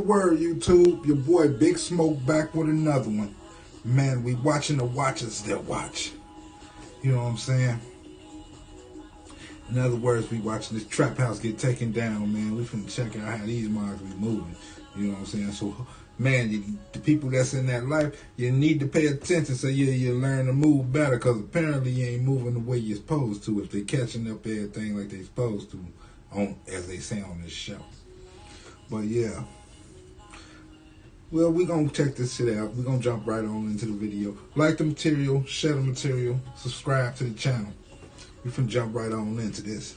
word, YouTube. Your boy Big Smoke back with another one. Man, we watching the watchers that watch. You know what I'm saying? In other words, we watching this trap house get taken down, man. We finna check out how these mods be moving. You know what I'm saying? So, man, the people that's in that life, you need to pay attention so you learn to move better, because apparently you ain't moving the way you're supposed to if they catching up everything like they supposed to, as they say on this show. But yeah. Well, we're going to check this shit out. We're going to jump right on into the video. Like the material, share the material, subscribe to the channel. We finna jump right on into this.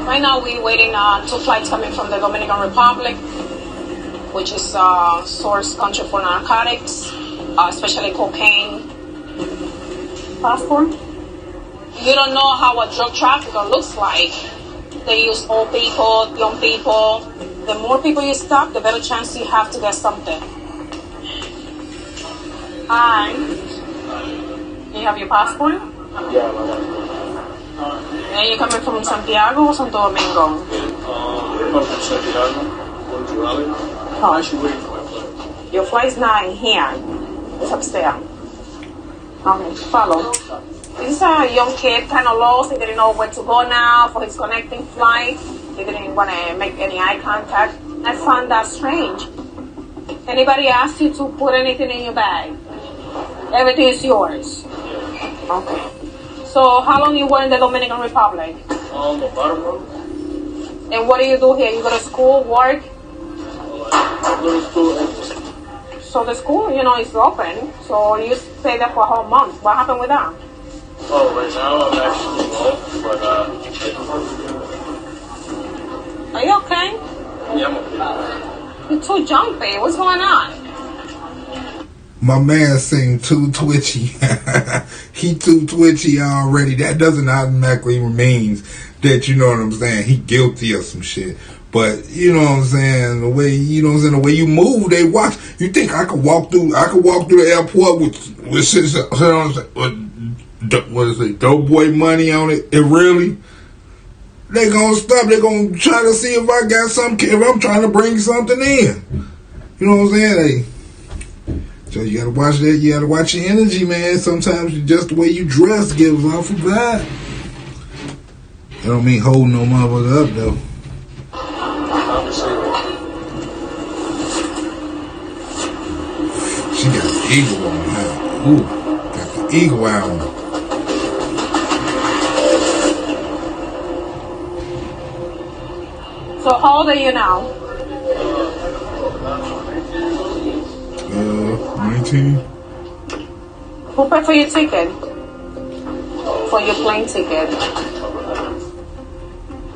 Right now we're waiting two flights coming from the Dominican Republic, which is source country for narcotics, especially cocaine. Passport? You don't know how a drug trafficker looks like. They use old people, young people. The more people you stop, the better chance you have to get something. Hi. You have your passport? Yeah, my passport. And you're coming from Santiago or Santo Domingo? I'm from Santiago, Portugal. I should wait for my flight. Your flight's not in here. It's upstairs. Okay, follow. This is a young kid, kind of lost. He didn't know where to go now for his connecting flight. He didn't want to make any eye contact. I found that strange. Anybody asked you to put anything in your bag? Everything is yours. Okay. So how long you were in the Dominican Republic? About a month. And what do you do here? You go to school, work? I go to school. So the school, is open. So you stay there for a whole month. What happened with that? Oh, right now I'm actually off, but Are you okay? yeah, I'm okay. You're too jumpy. What's going on? My man seemed too twitchy. He too twitchy already. That doesn't automatically mean that, you know what I'm saying, he guilty of some shit. But, you know what I'm saying, the way you move, they watch. You think I could walk through the airport with shit, what is it, dope boy money on it? It really? They gonna stop. They gonna try to see if I got something, if I'm trying to bring something in. You know what I'm saying? So you gotta watch that. You gotta watch your energy, man. Sometimes just the way you dress gives off a vibe. That don't mean holding no motherfucker up, though. She got the eagle on her. Ooh, got the eagle eye on her. So how old are you now? 19. Who paid for your ticket? For your plane ticket?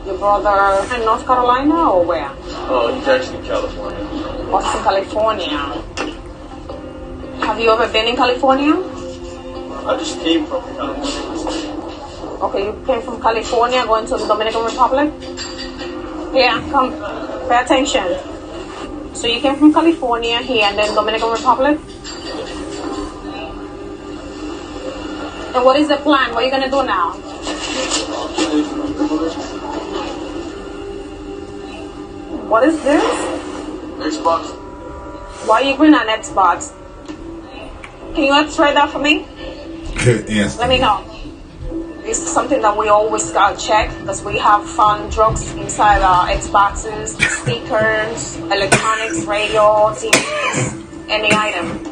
Your brother in North Carolina or where? Oh, he's actually in California. Oh, he's in California. Have you ever been in California? I just came from California. Okay, you came from California going to the Dominican Republic? Yeah, come, pay attention. So you came from California here and then Dominican Republic? And what is the plan? What are you going to do now? What is this? Xbox. Why are you going on Xbox? Can you x-ray that for me? Yes. Let me know. This is something that we always check because we have found drugs inside our Xboxes, speakers, electronics, radio, TVs, any item.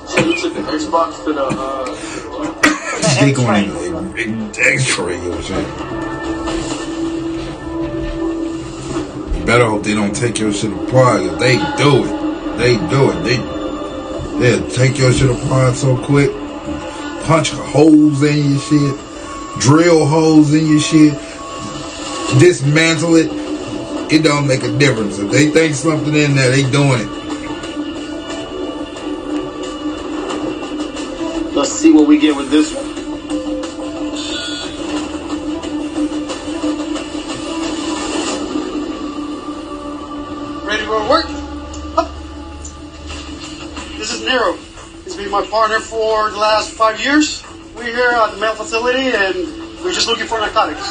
So you took the Xbox to the They going to X-ray or shit. You better hope they don't take your shit apart. If they do it. They'll take your shit apart so quick. Punch holes in your shit. Drill holes in your shit. Dismantle it. It don't make a difference. If they think something in there, they doing it. get with this one. Ready to go to work? Up. This is Nero. He's been my partner for the last 5 years. We're here at the mail facility and we're just looking for narcotics.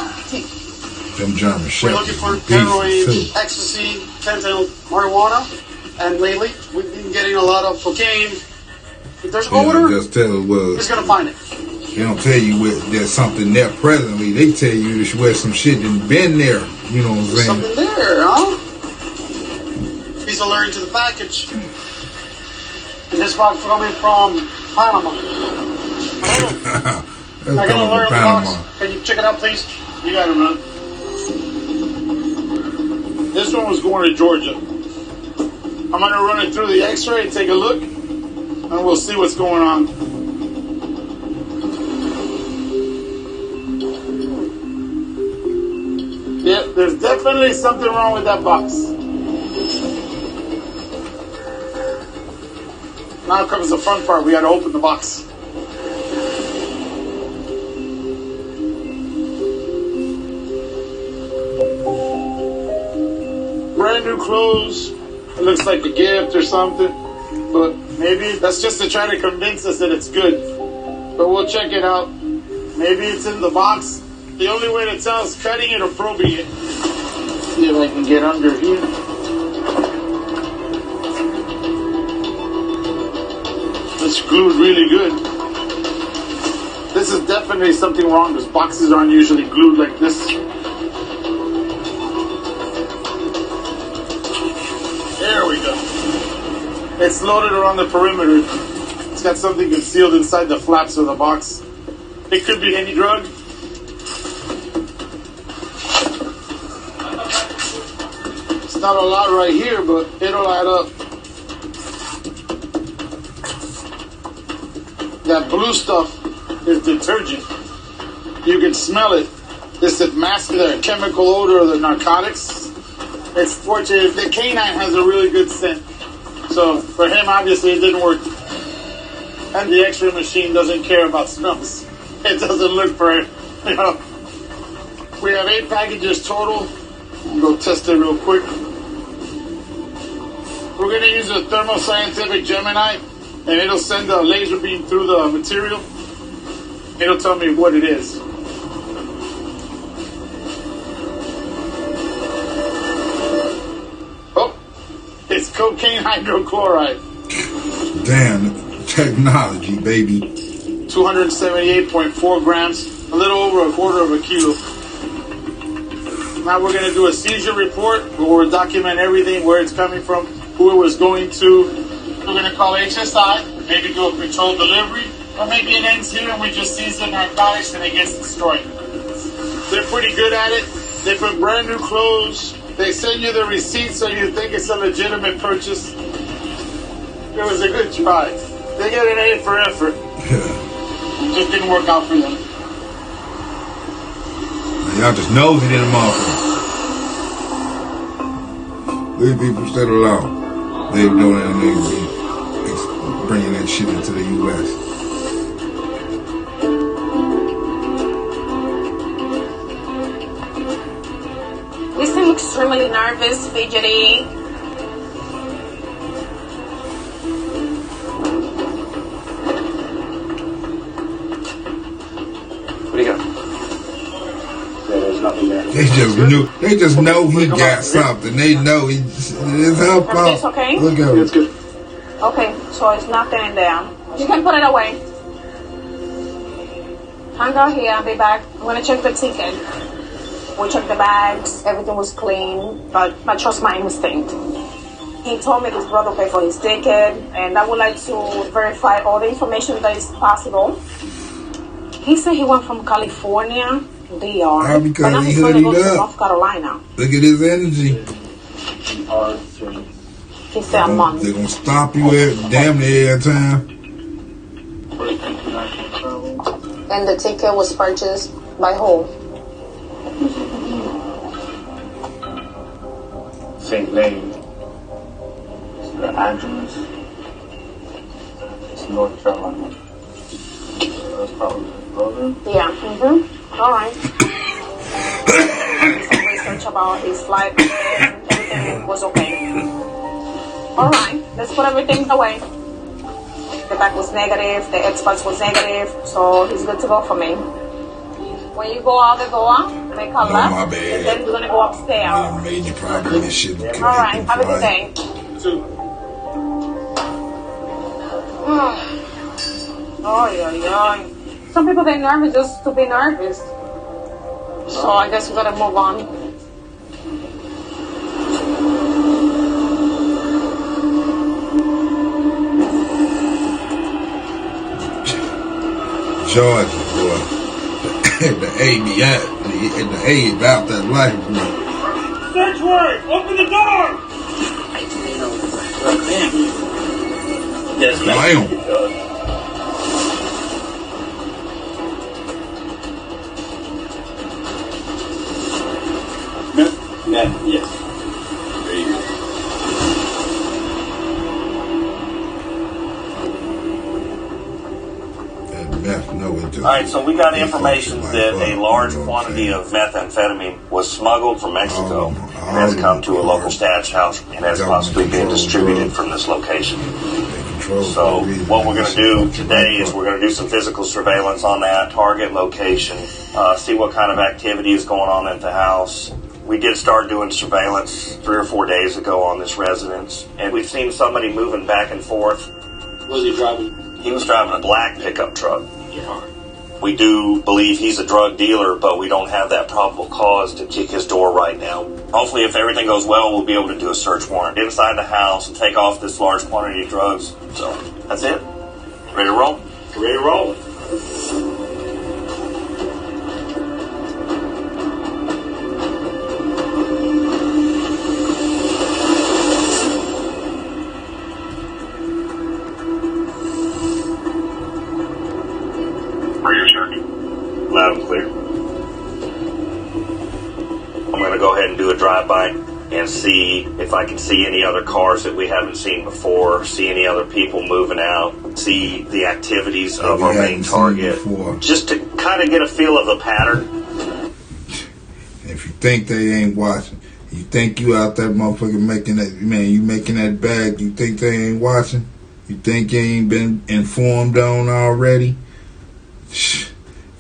Them German We're looking for heroin, ecstasy, fentanyl, marijuana, and lately we've been getting a lot of cocaine. If there's odor, just tell us what. he's gonna find it. They don't tell you there's something there presently. They tell you where some shit done been there. You know what I'm saying? Something there, huh? He's allergic to the package. And this box coming from Panama. That's I got coming an alert from on the Panama. box. Can you check it out, please? You got it, man. This one was going to Georgia. I'm going to run it through the x-ray and take a look, and we'll see what's going on. Yeah, there's definitely something wrong with that box. Now comes the fun part. We got to open the box. Brand new clothes. It looks like a gift or something. But maybe that's just to try to convince us that it's good. But we'll check it out. Maybe it's in the box. The only way to tell is cutting it or probing it. See if I can get under here. It's glued really good. This is definitely something wrong because boxes aren't usually glued like this. There we go. It's loaded around the perimeter. It's got something concealed inside the flaps of the box. It could be any drug. It's not a lot right here, but it'll add up. That blue stuff is detergent. You can smell it. This is masking the chemical odor of the narcotics. It's fortunate. The canine has a really good scent. So for him, obviously, it didn't work. And the X-ray machine doesn't care about smells. It doesn't look for it. You know. We have 8 packages total. I'll go test it real quick. We're going to use a Thermo Scientific Gemini, and it'll send a laser beam through the material. It'll tell me what it is. Oh, it's cocaine hydrochloride. Damn, technology, baby. 278.4 grams, a little over a quarter of a kilo. Now we're going to do a seizure report where we'll document everything, where it's coming from, who it was going to. We're going to call HSI, maybe do a controlled delivery, or maybe it ends here and we just seize the narcotics and it gets destroyed. They're pretty good at it. They put brand new clothes. They send you the receipt so you think it's a legitimate purchase. It was a good try. They get an A for effort. It just didn't work out for them. Y'all just nosy in the motherfucker. Leave people sit alone. They doing it and they bringing that shit into the U.S. You seem extremely nervous, fidgety. What do you got? There's nothing there. They just know he got something. They know it's her fault. Everything's okay? Look at It's good. Okay, so it's nothing in there. You can put it away. Hang out here, I'll be back. I'm gonna check the ticket. We checked the bags, everything was clean, but I trust my instinct. He told me his brother paid for his ticket, and I would like to verify all the information that is possible. He said he went from California, DR, because but now he he's going to go hooded to up. North Carolina. Look at his energy. He said a month. They're gonna stop you damn near every time. And the ticket was purchased by who? Same name. The address. It's North Carolina. Yeah. All right. Some research about his flight. Everything was okay. All right. Let's put everything away. The back was negative. The experts was negative. So he's good to go for me. When you go out the door, make a left. My bad. And then we're gonna go upstairs. I made you problem this shit. All right. Have a good day. Oh, yeah. Some people get nervous just to be nervous. So I guess we gotta move on. Georgia, boy. The A be out. The A about that life, boy. Search word! Open the door! Damn. Yes. All right, so we got information that a large quantity of methamphetamine was smuggled from Mexico and has come to a local stash house and has possibly been distributed from this location. So what we're going to do today is we're going to do some physical surveillance on that target location, see what kind of activity is going on at the house. We did start doing surveillance 3 or 4 days ago on this residence, and we've seen somebody moving back and forth. What was he driving? He was driving a black pickup truck. Yeah. We do believe he's a drug dealer, but we don't have that probable cause to kick his door right now. Hopefully, if everything goes well, we'll be able to do a search warrant inside the house and take off this large quantity of drugs. So, that's it. Ready to roll? Ready to roll. Loud and clear. I'm going to go ahead and do a drive-by and see if I can see any other cars that we haven't seen before, see any other people moving out, see the activities of our main target, just to kind of get a feel of the pattern. If you think they ain't watching, you think you out there motherfucker making that, man, you making that bag, you think they ain't watching? You think you ain't been informed on already?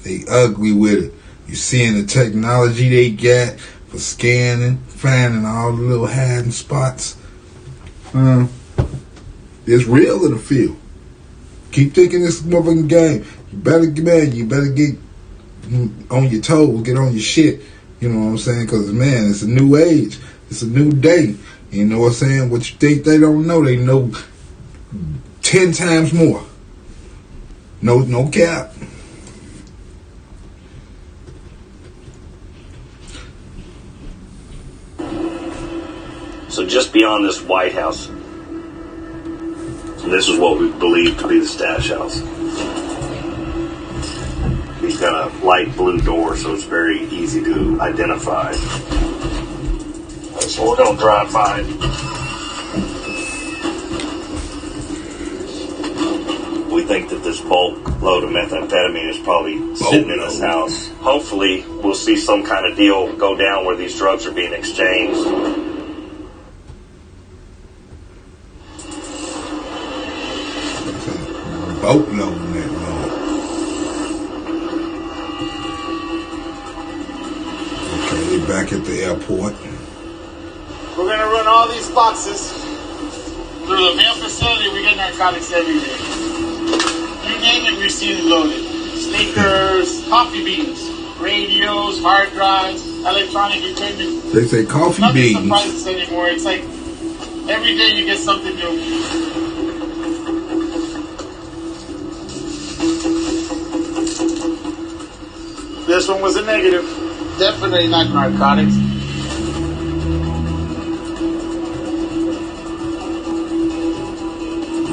They ugly with it. You seeing the technology they got for scanning, finding all the little hiding spots. It's real in the field. Keep thinking this motherfucking game. You better get on your toes, get on your shit. You know what I'm saying? Because, man, it's a new age. It's a new day. You know what I'm saying? What you think they don't know, they know 10 times more. No cap. So just beyond this White House, this is what we believe to be the stash house. He's got a light blue door, so it's very easy to identify. So we're going to drive by. We think that this bulk load of methamphetamine is probably sitting in this house. Hopefully, we'll see some kind of deal go down where these drugs are being exchanged. Boatload in that mode. Okay, they're back at the airport. We're going to run all these boxes through the mail facility. We get narcotics every day. You name it, we've seen it loaded. Sneakers, coffee beans, radios, hard drives, electronic equipment. They say coffee beans. Nothing surprises anymore. It's like every day you get something new. This one was a negative. Definitely not narcotics.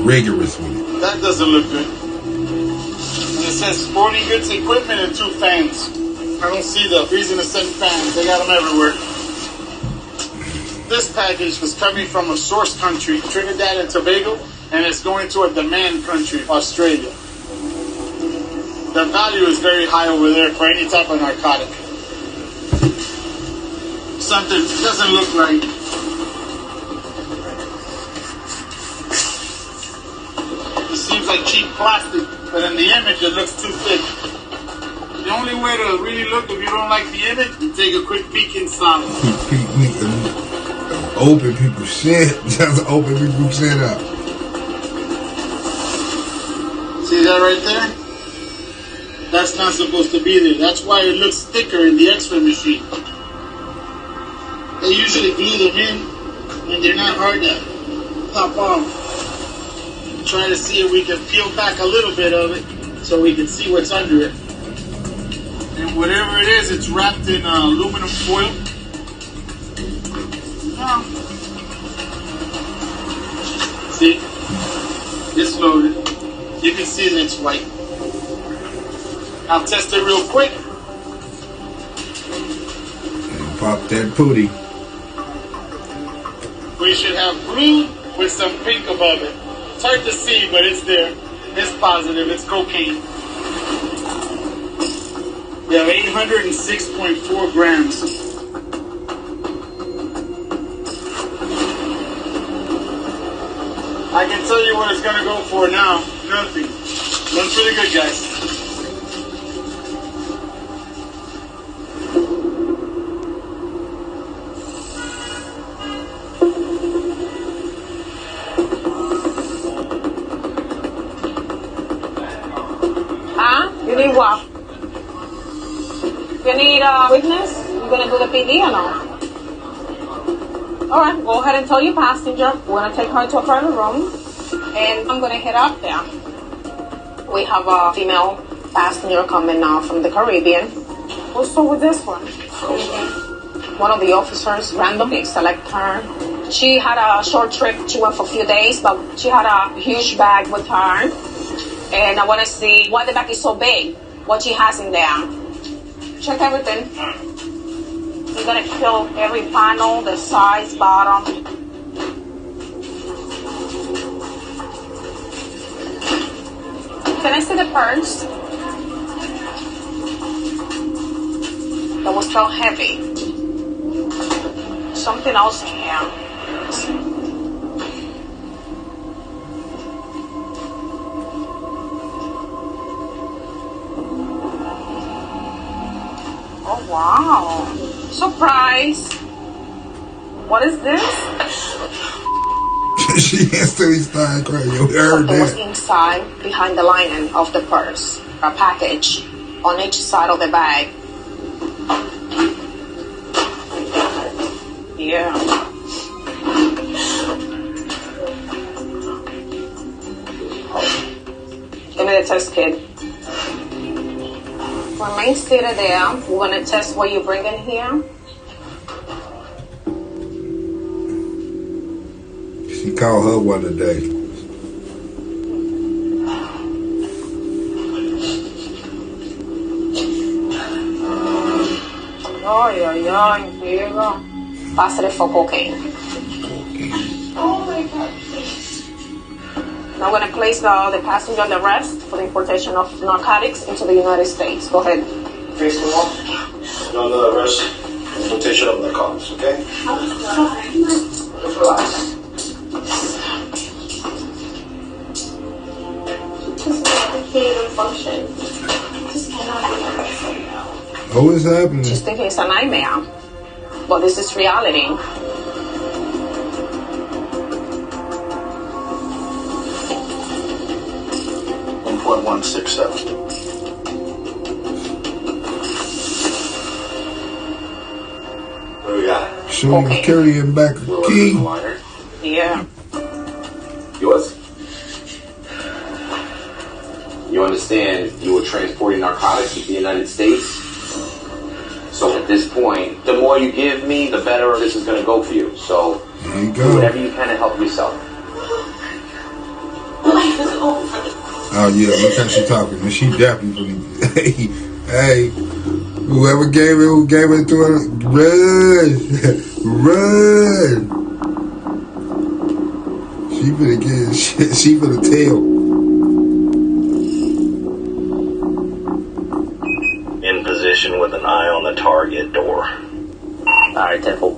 Rigorous with it. That doesn't look good. And it says sporting goods equipment and 2 fans. I don't see the reason to send fans. They got them everywhere. This package was coming from a source country, Trinidad and Tobago, and it's going to a demand country, Australia. the value is very high over there for any type of narcotic. Something doesn't look right. It seems like cheap plastic, but in the image it looks too thick. The only way to really look if you don't like the image, you take a quick peek inside. Open people's shit. Just open people's shit up. See that right there? That's not supposed to be there. That's why it looks thicker in the X-ray machine. They usually glue them in, and they're not hard to pop off. Try to see if we can peel back a little bit of it so we can see what's under it. And whatever it is, it's wrapped in aluminum foil. Oh. See? It's loaded. You can see that it's white. I'll test it real quick. And pop that pootie. We should have blue with some pink above it. It's hard to see, but it's there. It's positive. It's cocaine. We have 806.4 grams. I can tell you what it's going to go for now. Nothing. Run for the good guys. You need what? You need a witness? You gonna do the PD or no? Alright, go ahead and tell your passenger. We're gonna take her to a private room. And I'm gonna head up there. We have a female passenger coming now from the Caribbean. What's up with this one? One of the officers randomly select her. She had a short trip. She went for a few days, but she had a huge bag with her. And I want to see why the bag is so big, what she has in there. Check everything. You're going to kill every panel, the size, bottom. Can I see the purse? That was so heavy. Something else in here. Oh, wow. Surprise. What is this? She instantly started crying. You heard Something was that. inside, behind the lining of the purse. A package on each side of the bag. Yeah. Give me the test kit. Remain seated there. We're going to test what you bring in here. She called her one today. Oh, yeah. Here you go. Positive for cocaine. Oh my God. Now I'm going to place the passenger on the arrest for the importation of narcotics into the United States. Go ahead. Face the wall. No, no arrest. Importation of narcotics, okay? Just relax. Function. Oh, what's happening? Just thinking it's a nightmare. But this is reality. 1.167. What do we got? Showing Okay. carrying back a key. Liner. Yeah. Yours? You understand you were transporting narcotics to the United States? So at this point, the more you give me, the better this is going to go for you. So There you do go. whatever you can to help yourself. Oh yeah, look how she talking. And she definitely hey, whoever gave it to her, run. She finna get shit, she finna tell. position with an eye on the target door. Alright, Temple.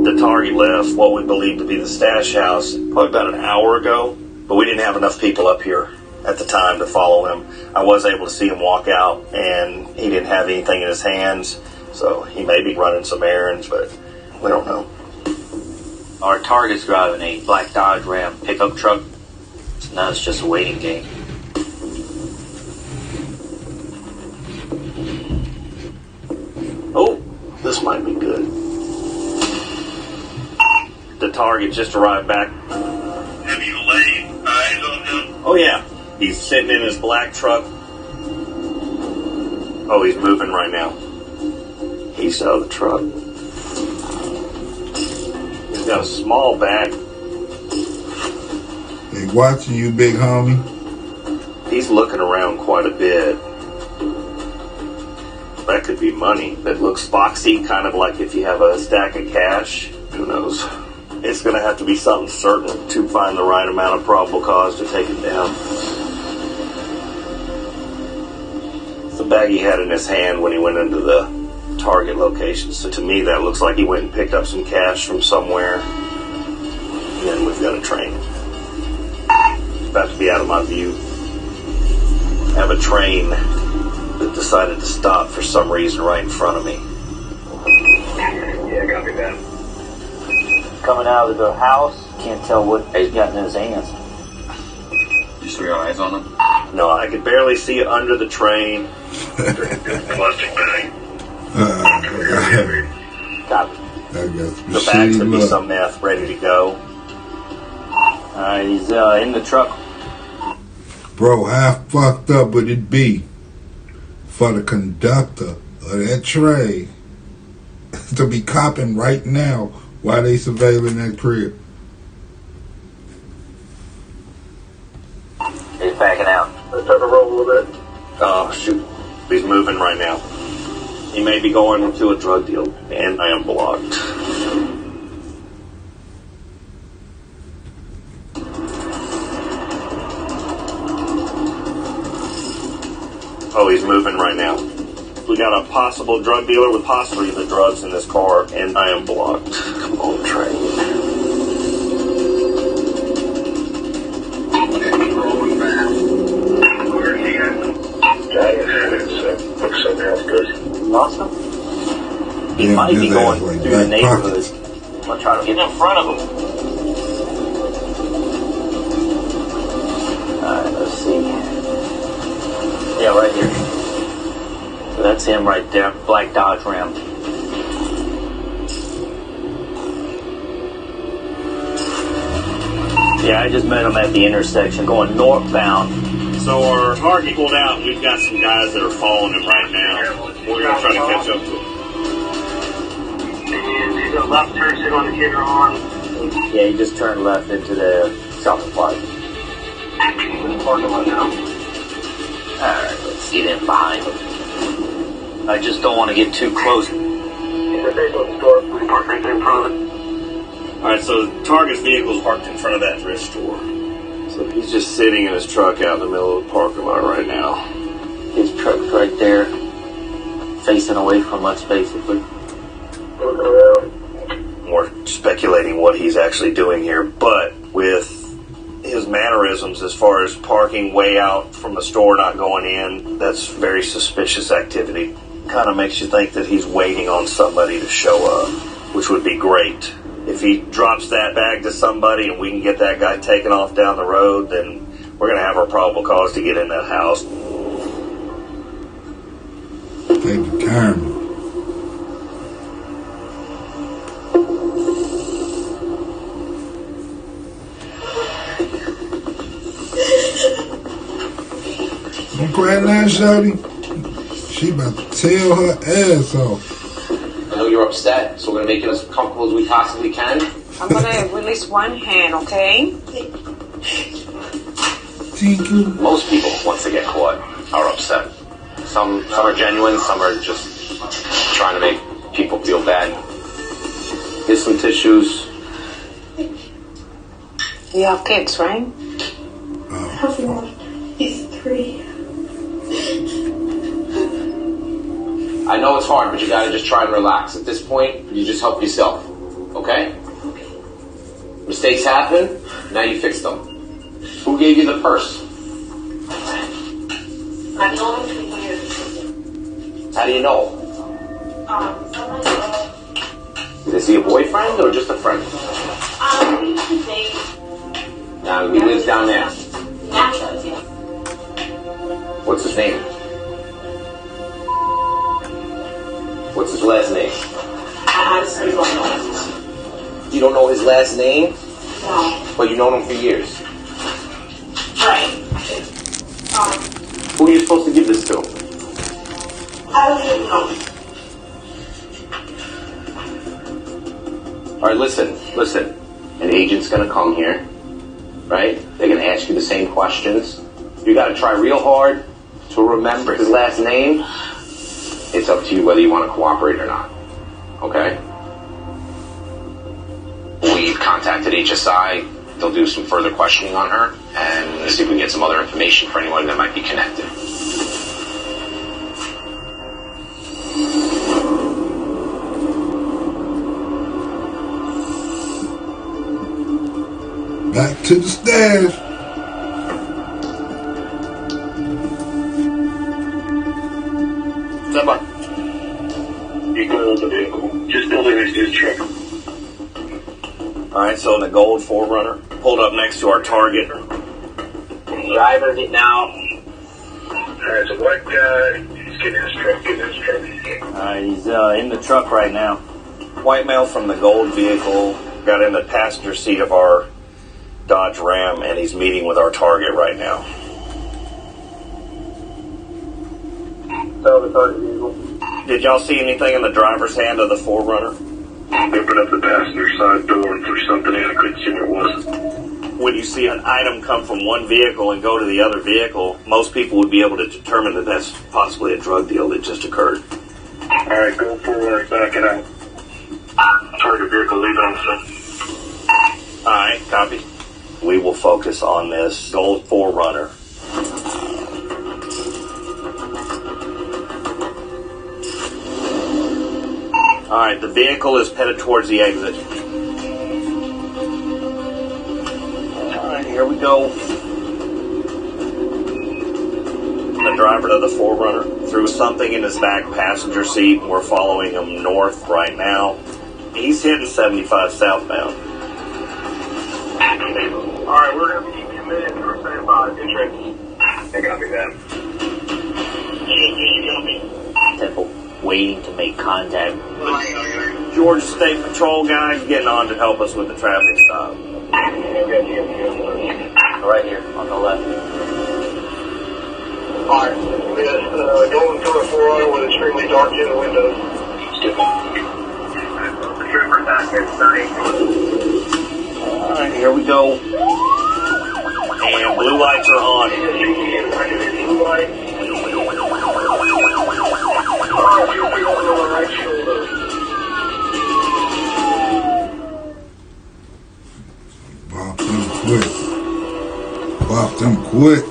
The target left what we believe to be the stash house probably about an hour ago, but we didn't have enough people up here at the time to follow him. I was able to see him walk out, and he didn't have anything in his hands, so he may be running some errands, but we don't know. Our target's driving a black Dodge Ram pickup truck, so now it's just a waiting game. Oh, this might be good. The target just arrived back. Have you laid eyes on him? Oh yeah, he's sitting in his black truck. Oh, he's moving right now. He's out of the truck. He's got a small bag. They watching you, big homie. He's looking around quite a bit. That could be money that looks boxy, kind of like if you have a stack of cash. Who knows? It's going to have to be something certain to find the right amount of probable cause to take it down. It's the bag he had in his hand when he went into the target location. So to me, that looks like he went and picked up some cash from somewhere. And then we've got a train. About to be out of my view. I have a train that decided to stop for some reason right in front of me. Yeah, copy that. Coming out of the house, can't tell what he's got in his hands. You still got eyes on him? No, I could barely see it under the train. Plastic bag. Copy. I got some The bag shitty could be luck. some meth ready to go. Alright, he's in the truck. Bro, how fucked up would it be for the conductor of that train to be copping right now while they surveilling that crib? He's backing out. Let's have a roll a little bit. Oh, shoot. He's moving right now. He may be going to a drug deal, and I am blocked. Oh, he's moving right now. We got a possible drug dealer with possibly the drugs in this car, and I am blocked. Come on, train. Rolling back. Where he at? Looks so damn good. Awesome. He Yeah, might be his going ass like through the back neighborhood. pockets. I'm gonna try to get in front of him. Alright, let's see. Yeah, right here. So that's him right there. Black Dodge Ram. Yeah, I just met him at the intersection going northbound. So our target pulled out, and we've got some guys that are following him right now. We're going to try to catch up to him. And he's a left turn signal indicator on. Yeah, he just turned left into the south supply. Parking lot now. Alright, let's get in behind him. I just don't want to get too close. He's a base on the store. We park right there in front of it. Alright, so the target's vehicle is parked in front of that thrift store. So he's just sitting in his truck out in the middle of the parking lot right now. His truck's right there, facing away from us, basically. Looking around. We're speculating what he's actually doing here, but with his mannerisms as far as parking way out from the store, not going in, that's very suspicious activity. Kind of makes you think that he's waiting on somebody to show up, which would be great. If he drops that bag to somebody and we can get that guy taken off down the road, then we're going to have our probable cause to get in that house. They determined. Don't cry now, shawty. She about to tear her ass off. I know you're upset, so we're going to make it as comfortable as we possibly can. I'm gonna release one hand, okay? Thank you. Most people, once they get caught, are upset. Some are genuine, some are just trying to make people feel bad. Here's some tissues. You have kids, right? He's 3. I know it's hard, but you gotta just try and relax. At this point, you just help yourself. Okay? Mistakes happen, now you fix them. Who gave you the purse? I've known him for years. How do you know? Is he a boyfriend or just a friend? We used to date. Now, he lives down there. Naturally, yeah. What's his name? What's his last name? I honestly don't know. You don't know his last name? No. But you known him for years. Right. Who are you supposed to give this to? I don't even know. Alright, listen. An agent's gonna come here, right? They're gonna ask you the same questions. You gotta try real hard to remember his last name. It's up to you whether you want to cooperate or not. Okay? We've contacted HSI. They'll do some further questioning on her and see if we can get some other information for anyone that might be connected. Back to the stairs. Step up. You go to the vehicle. Just building next to his truck. Alright, so in the gold 4Runner, pulled up next to our target. Driver getting out. Alright, so white guy, he's getting in his truck, Alright, he's in the truck right now. White male from the gold vehicle got in the passenger seat of our Dodge Ram, and he's meeting with our target right now. Tell the target vehicle. Did y'all see anything in the driver's hand of the 4Runner? Open up the passenger side door and push something in. I couldn't see what it was. When you see an item come from one vehicle and go to the other vehicle, most people would be able to determine that that's possibly a drug deal that just occurred. Alright, go forward, backing out. Target vehicle leaving on foot. Alright, copy. We will focus on this gold 4Runner. Alright, the vehicle is headed towards the exit. Alright, here we go. The driver of the 4Runner threw something in his back passenger seat, and we're following him north right now. He's hitting 75 southbound. Alright, we're going to be committed for 75 entrance. I copy that. You copy. Temple waiting to make contact. Georgia State Patrol guys getting on to help us with the traffic stop. Right here on the left. Alright, we got going through a 4Runner with extremely dark in the windows. Alright, here we go. And blue lights are on. Blue light. Bop them quick. Bop them quick.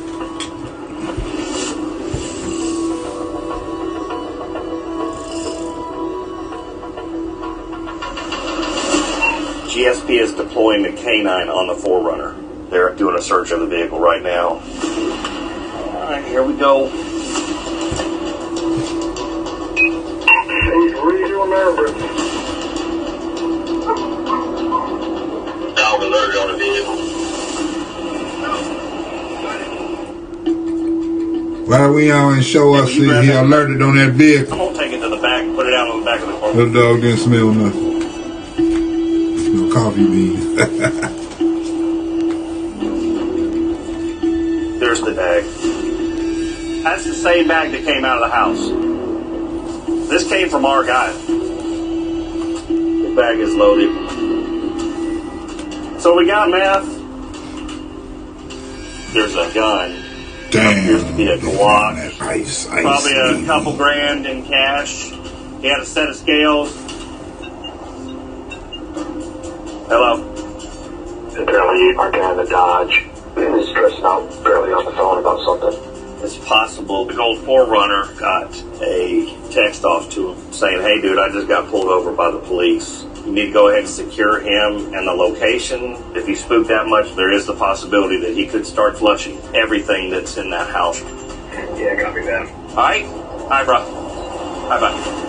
GSP is deploying the K9 on the 4Runner. They're doing a search of the vehicle right now. Alright, here we go. Valve alert on the vehicle. Why we on and show us he alerted on that vehicle? I'm gonna take it to the back and put it out on the back of the car. That dog didn't smell nothing. No coffee beans. There's the bag. That's the same bag that came out of the house. This came from our guy. The bag is loaded. So we got meth. There's a gun. Damn. Appears to be a Glock. Ice, Probably a couple grand in cash. He had a set of scales. Hello. Apparently, our guy in the Dodge is stressed out, barely on the phone about something. It's possible the old Forerunner got a text off to him saying, hey, dude, I just got pulled over by the police. You need to go ahead and secure him and the location. If he spooked that much, there is the possibility that he could start flushing everything that's in that house. Yeah, copy that. All right? Hi, bro. Bye-bye.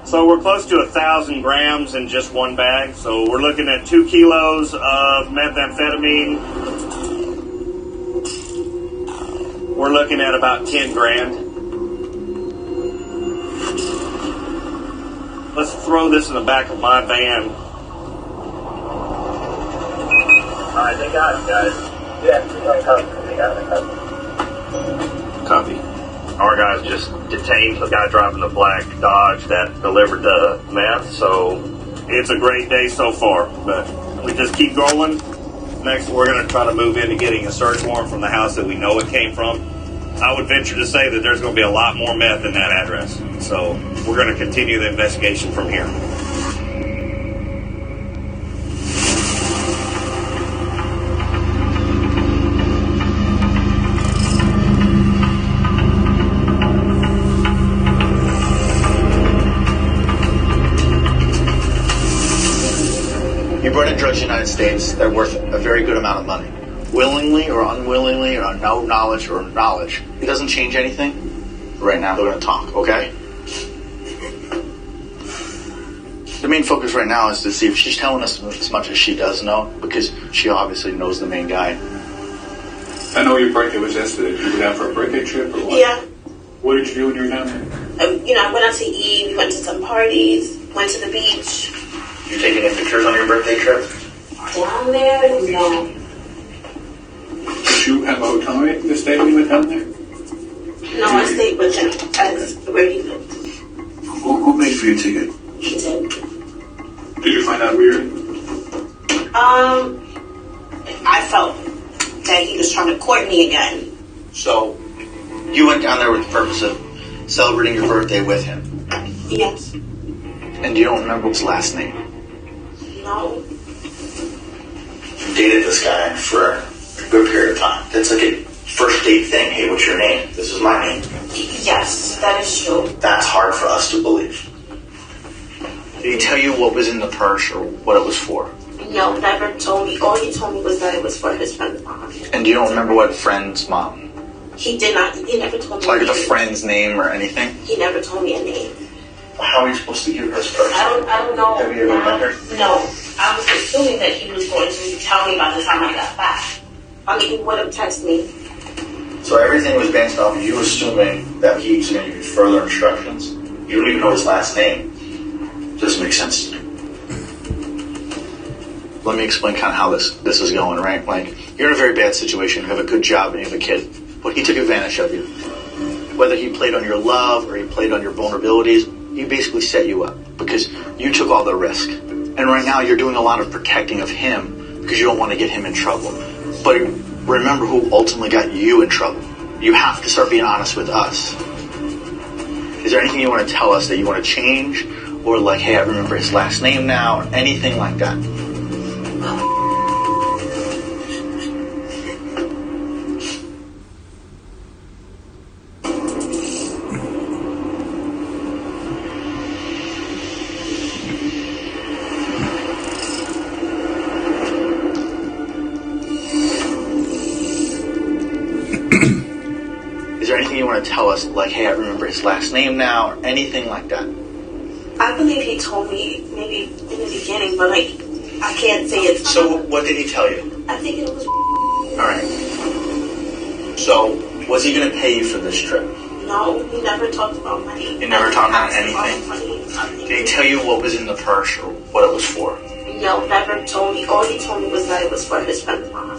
So we're close to 1,000 grams in just one bag. So we're looking at 2 kilos of methamphetamine. We're looking at about 10 grand. Let's throw this in the back of my van. All right, they got it, guys. Yeah, they got it. Copy. Our guys just detained the guy driving the black Dodge that delivered the meth, so it's a great day so far. But we just keep going. Next, we're going to try to move into getting a search warrant from the house that we know it came from. I would venture to say that there's going to be a lot more meth in that address. So we're going to continue the investigation from here. You brought in drugs to the United States that are worth a very good amount of money. Willingly or unwillingly or no knowledge or knowledge. It doesn't change anything. Right now, they're going to talk, okay? The main focus right now is to see if she's telling us as much as she does know, because she obviously knows the main guy. I know your birthday was yesterday. Did you go down for a birthday trip or what? Yeah. What did you do when you were down there? I went out to eat, we went to some parties, went to the beach. You take any pictures on your birthday trip? Down there? No. Did you have a hotel rate to stay when you went down there? No, I stayed with him as where he lived. Who paid for your ticket? He did. Did you find out weird? I felt that he was trying to court me again. So, you went down there with the purpose of celebrating your birthday with him? Yes. And you don't remember his last name? No. You dated this guy for a good period of time. That's like a first date thing. Hey, what's your name? This is my name. Yes, that is true. That's hard for us to believe. Did he tell you what was in the purse or what it was for? No, never told me. All he told me was that it was for his friend's mom. And you don't remember what friend's mom? He did not. He never told me. Like the friend's name or anything? He never told me a name. How are you supposed to give her his purse? I don't know. Have you ever met her? No. I was assuming that he was going to tell me by the time I got back. I mean, he would have texted me. So everything was based off of you assuming that he was going to give you further instructions. You don't even know his last name. Doesn't make sense to me. Let me explain kind of how this is going, right? Like, you're in a very bad situation. You have a good job and you have a kid. But he took advantage of you. Whether he played on your love or he played on your vulnerabilities, he basically set you up because you took all the risk. And right now you're doing a lot of protecting of him because you don't want to get him in trouble. But remember who ultimately got you in trouble. You have to start being honest with us. Is there anything you want to tell us that you want to change? Or like, hey, I remember his last name now, or anything like that? Is there anything you want to tell us, like, hey, I remember his last name now, or anything like that? I believe he told me maybe in the beginning, but like, I can't say it. So what did he tell you? I think it was. Alright. So, was he going to pay you for this trip? No, he never talked about money. He never talked about anything? Money. Did he tell you what was in the purse or what it was for? No, never told me. All he told me was that it was for his friend's mom.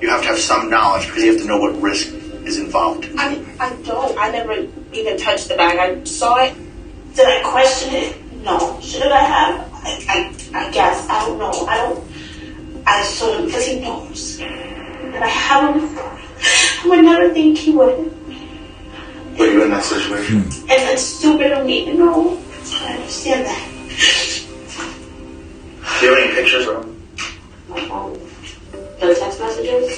You have to have some knowledge because you have to know what risk is involved. I don't. I never even touched the bag. I saw it. Did I question it? No. Should I have? I guess. I don't know. I assume because he knows that I have him. I would never think he would. Put you in that situation? And it's stupid of me to know. I understand that. Do you have any pictures of him? My phone. The text messages?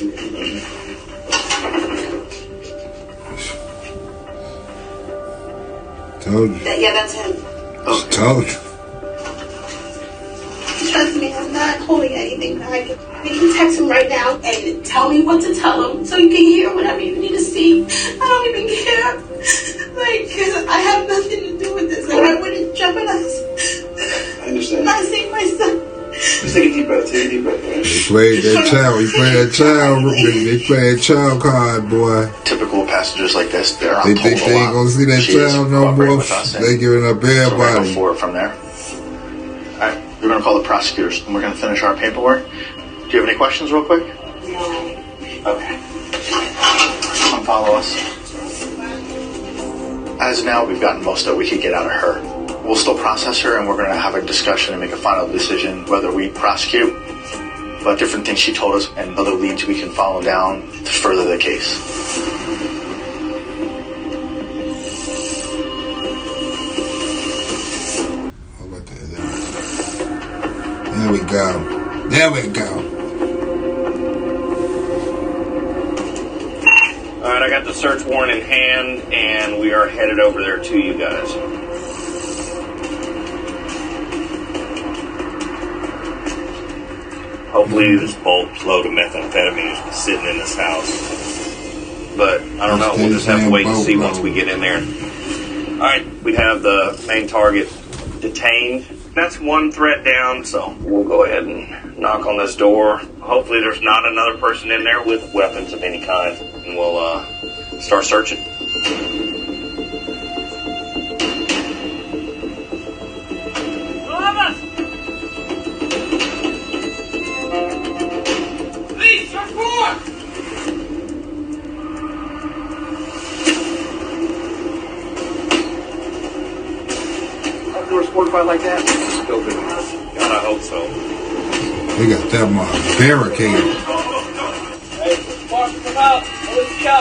Told you. Yeah, that's him. Just told you. Trust me, I'm not holding anything back. You can text him right now and tell me what to tell him so you can hear whatever you need to see. I don't even care. Like, because I have nothing to do with this. And I wouldn't jeopardize. I understand. I saved my son. Just take a deep breath. Take a deep breath. They played that child. He played that child. They played child card, boy. Typical passengers like this, they're on They think they ain't gonna see that child no more. They giving up So we're gonna everybody. go forward from there. Alright, we're gonna call the prosecutors and we're gonna finish our paperwork. Do you have any questions real quick? No. Okay. Come follow us. As of now, we've gotten most of what we could get out of her. We'll still process her and we're gonna have a discussion and make a final decision whether we prosecute, about different things she told us and other leads we can follow down to further the case. How about that? There we go. There we go. All right, I got the search warrant in hand, and we are headed over there to you guys. Hopefully this bulk load of methamphetamine is sitting in this house. But I don't know. We'll just have to wait and see once we get in there. All right, we have the main target detained. That's one threat down, so we'll go ahead and knock on this door. Hopefully there's not another person in there with weapons of any kind, and we'll start searching. Police, search warrant! Doors fortified like that? God, I hope so. They got that mother barricaded. Hey, mark them out. Let's go.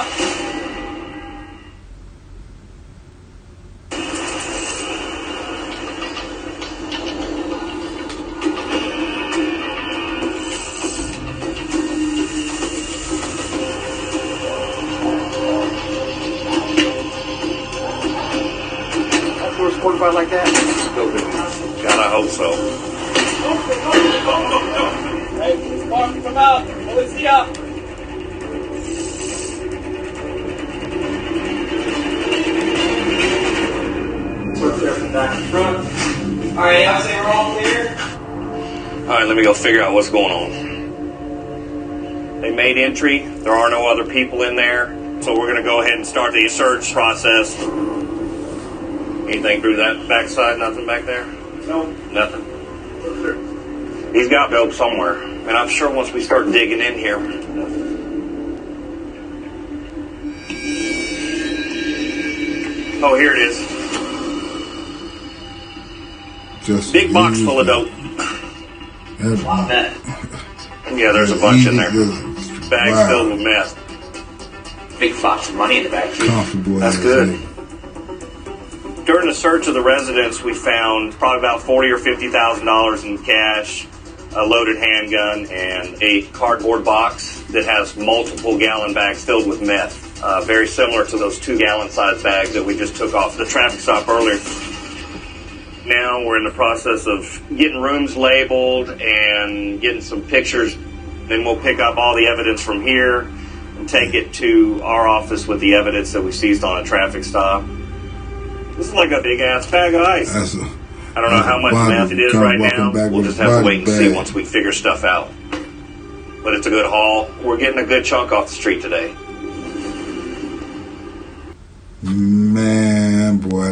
Doors fortified like that? God, I hope so. Hey, mark them out. Let's go. What's there from back in front? All right, I'll say we're all clear. All right, let me go figure out what's going on. They made entry. There are no other people in there, so we're going to go ahead and start the search process. Anything through that backside? Nothing back there? No. Nothing. He's got dope somewhere, and I'm sure once we start digging in here. Oh, here it is. Just Big box full of dope. Yeah, there's a bunch in there. Bags filled with meth. Big box of money in the back. Comfortable. That's good. During the search of the residence, we found probably about $40,000 or $50,000 in cash, a loaded handgun, and a cardboard box that has multiple gallon bags filled with meth. Very similar to those 2-gallon size bags that we just took off the traffic stop earlier. Now we're in the process of getting rooms labeled and getting some pictures. Then we'll pick up all the evidence from here and take it to our office with the evidence that we seized on a traffic stop. This is like a big-ass bag of ice. I don't know how much meth it is right now. We'll just have to wait and see once we figure stuff out. But it's a good haul. We're getting a good chunk off the street today. Man, boy,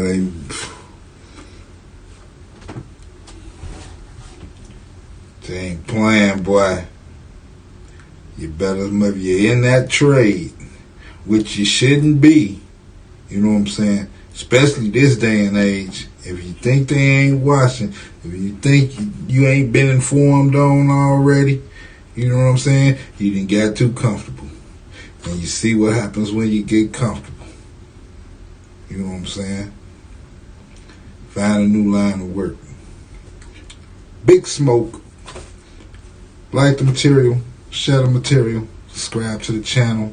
they ain't playing, boy. You better, if you're in that trade, which you shouldn't be, you know what I'm saying? Especially this day and age. If you think they ain't watching, if you think you ain't been informed on already, you know what I'm saying? You didn't get too comfortable. And you see what happens when you get comfortable. You know what I'm saying? Find a new line of work. Big Smoke Like the material, share the material, subscribe to the channel.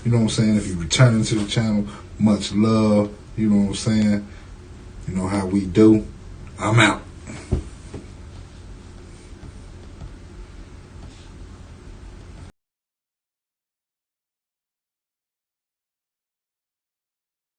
You know what I'm saying? If you're returning to the channel, much love. You know what I'm saying? You know how we do. I'm out.